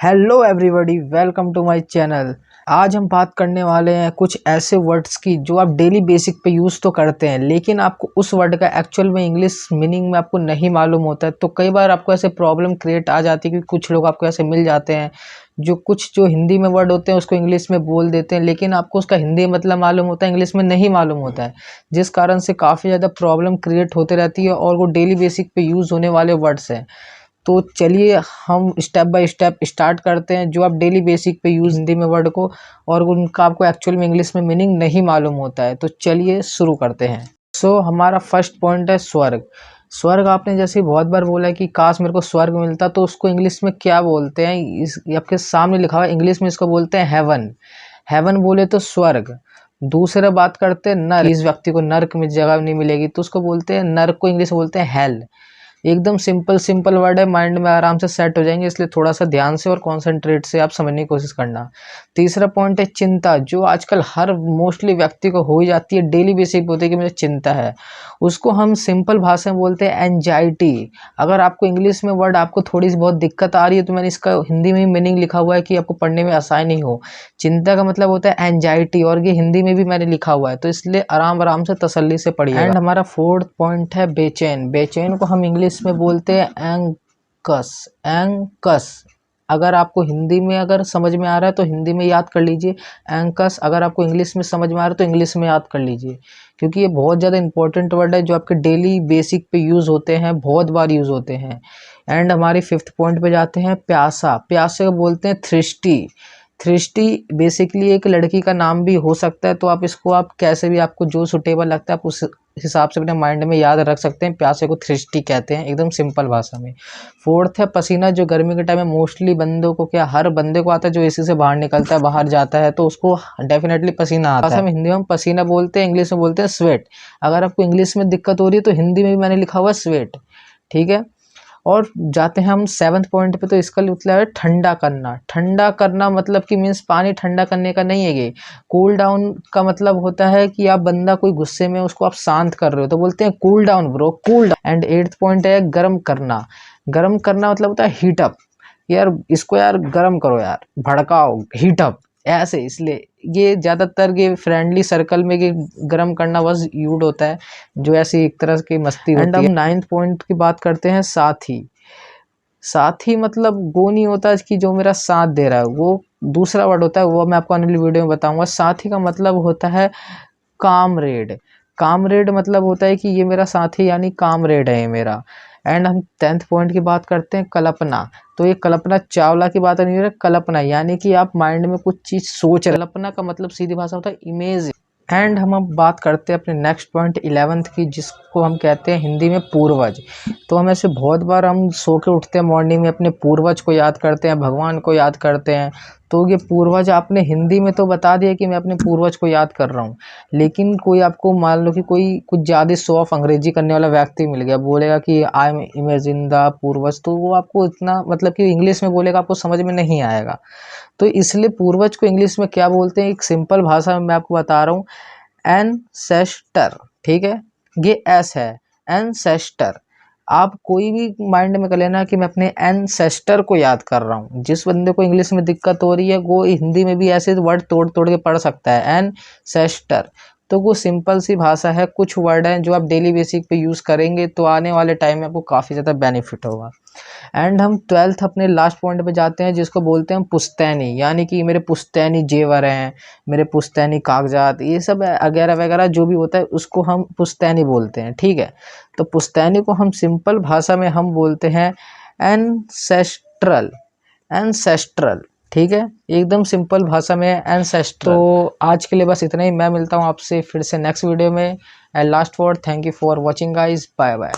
Hello everybody, welcome to my channel. आज हम बात करने वाले हैं कुछ ऐसे वर्ड्स की जो आप डेली बेसिक पे यूज़ तो करते हैं, लेकिन आपको उस वर्ड का एक्चुअल में इंग्लिश मीनिंग में आपको नहीं मालूम होता है। तो कई बार आपको ऐसे प्रॉब्लम क्रिएट आ जाती है कि कुछ लोग आपको ऐसे मिल जाते हैं जो हिंदी में वर्ड होते हैं उसको इंग्लिश में बोल देते हैं, लेकिन आपको उसका हिंदी मतलब मालूम होता है, इंग्लिश में नहीं मालूम होता है, जिस कारण से काफ़ी ज़्यादा प्रॉब्लम क्रिएट होते रहती है और वो डेली बेसिक पे यूज़ होने वाले वर्ड्स हैं। तो चलिए हम स्टेप बाय स्टेप स्टार्ट करते हैं जो आप डेली बेसिक पे यूज़ हिंदी में वर्ड को और उनका आपको एक्चुअल में इंग्लिश में मीनिंग नहीं मालूम होता है। तो चलिए शुरू करते हैं। हमारा फर्स्ट पॉइंट है स्वर्ग। स्वर्ग आपने जैसे बहुत बार बोला है कि काश मेरे को स्वर्ग मिलता, तो उसको इंग्लिश में क्या बोलते हैं? इस आपके सामने लिखा हुआ है, इंग्लिश में इसको बोलते हैं हेवन। हेवन बोले तो स्वर्ग। दूसरा बात करते हैं नर्क, इस व्यक्ति को नर्क में जगह नहीं मिलेगी तो उसको बोलते हैं, नर्क को इंग्लिश में बोलते हैं हेल। एकदम सिंपल वर्ड है, माइंड में आराम से सेट हो जाएंगे, इसलिए थोड़ा सा ध्यान से और कॉन्सेंट्रेट से आप समझने की कोशिश करना। तीसरा पॉइंट है चिंता, जो आजकल हर मोस्टली व्यक्ति को हो ही जाती है, डेली बेसिक होती है कि मुझे चिंता है। उसको हम सिंपल भाषा में बोलते हैं एंजाइटी। अगर आपको इंग्लिश में वर्ड आपको थोड़ी सी बहुत दिक्कत आ रही है तो मैंने इसका हिंदी में मीनिंग लिखा हुआ है कि आपको पढ़ने में आसानी हो। चिंता का मतलब होता है एंजाइटी और ये हिंदी में भी मैंने लिखा हुआ है, तो इसलिए आराम से तसल्ली से पढ़िए। एंड हमारा फोर्थ पॉइंट है बेचैन। बेचैन को हम इंग्लिश में बोलते हैं एंकस। एंकस अगर आपको हिंदी में अगर समझ में आ रहा है तो हिंदी में याद कर लीजिए एंकस, अगर आपको इंग्लिश में समझ में आ रहा है तो इंग्लिश में याद कर लीजिए, क्योंकि ये बहुत ज़्यादा इंपॉर्टेंट वर्ड है जो आपके डेली बेसिक पे यूज़ होते हैं, बहुत बार यूज़ होते हैं। एंड हमारे फिफ्थ पॉइंट पे जाते हैं प्यासा। प्यासे को बोलते हैं थ्रिस्टी। थ्रिस्टी बेसिकली एक लड़की का नाम भी हो सकता है, तो आप इसको आप कैसे भी आपको जो सुटेबल लगता है आप उस हिसाब से अपने माइंड में याद रख सकते हैं। प्यासे को थ्रिस्टी कहते हैं, एकदम सिंपल भाषा में। फोर्थ है पसीना, जो गर्मी के टाइम में मोस्टली बंदों को, क्या हर बंदे को आता है जो एसी से बाहर निकलता है, बाहर जाता है, तो उसको डेफिनेटली पसीना आता है। हिंदी में हम पसीना बोलते हैं, इंग्लिश में बोलते हैं स्वेट। अगर आपको इंग्लिश में दिक्कत हो रही है तो हिंदी में भी मैंने लिखा हुआ है स्वेट, ठीक है। और जाते हैं हम सेवन्थ पॉइंट पे, तो इसका मतलब है ठंडा करना। ठंडा करना मतलब कि मीन्स पानी ठंडा करने का नहीं है ये। कूल डाउन का मतलब होता है कि आप बंदा कोई गुस्से में उसको आप शांत कर रहे हो तो बोलते हैं cool down bro, cool down. And eighth point है गर्म करना। गर्म करना मतलब होता है हीट अप। यार इसको यार गर्म करो, यार भड़काओ, हीट अप ऐसे। इसलिए ये ज़्यादातर ये फ्रेंडली सर्कल में ये गर्म करना बस यूज होता है, जो ऐसी एक तरह की मस्ती होती है। एंड हम नाइन्थ पॉइंट की बात करते हैं साथी। साथी मतलब वो नहीं होता कि जो मेरा साथ दे रहा है, वो दूसरा वर्ड होता है, वो मैं आपको आने वाली वीडियो में बताऊंगा। साथी का मतलब होता है कामरेड। कामरेड मतलब होता है कि ये मेरा साथी, यानी कामरेड है ये मेरा। एंड हम टेंथ पॉइंट की बात करते हैं कल्पना। तो ये कल्पना चावला की बात नहीं है, कल्पना यानी कि आप माइंड में कुछ चीज़ सोच रहे। कल्पना का मतलब सीधी भाषा होता है इमेज। एंड हम अब बात करते हैं अपने नेक्स्ट पॉइंट 11th की, जिसको हम कहते हैं हिंदी में पूर्वज। तो हम ऐसे बहुत बार हम सो के उठते हैं मॉर्निंग में, अपने पूर्वज को याद करते हैं, भगवान को याद करते हैं। तो ये पूर्वज आपने हिंदी में तो बता दिया कि मैं अपने पूर्वज को याद कर रहा हूँ, लेकिन कोई आपको मान लो कि कोई कुछ ज़्यादा शो ऑफ अंग्रेजी करने वाला व्यक्ति मिल गया, बोलेगा कि आई एम इमेजिन द पूर्वज, तो वो आपको इतना मतलब कि इंग्लिश में बोलेगा, आपको समझ में नहीं आएगा। तो इसलिए पूर्वज को इंग्लिश में क्या बोलते हैं, एक सिंपल भाषा में मैं आपको बता रहा हूँ, एनसेस्टर, ठीक है। ये एस है, एनसेस्टर। आप कोई भी माइंड में कर लेना कि मैं अपने एनसेस्टर को याद कर रहा हूँ। जिस बंदे को इंग्लिश में दिक्कत हो रही है वो हिंदी में भी ऐसे वर्ड तोड़ तोड़ के पढ़ सकता है, एनसेस्टर। तो वो सिंपल सी भाषा है, कुछ वर्ड हैं जो आप डेली बेसिक पे यूज़ करेंगे तो आने वाले टाइम में आपको काफ़ी ज़्यादा बेनिफिट होगा। एंड हम 12th अपने लास्ट पॉइंट पे जाते हैं, जिसको बोलते हैं पुश्तैनी, यानी कि मेरे पुश्तैनी जेवर हैं, मेरे पुश्तैनी कागजात, ये सब वगैरह वगैरह जो भी होता है उसको हम पुश्तैनी बोलते हैं, ठीक है। तो पुश्तैनी को हम सिंपल भाषा में हम बोलते हैं एनसेस्ट्रल। एनसेस्ट्रल, ठीक है, एकदम सिंपल भाषा में एनसेस्ट्रल। तो आज के लिए बस इतना ही, मैं मिलता हूँ आपसे फिर से नेक्स्ट वीडियो में। And last word, thank you for watching guys, bye bye.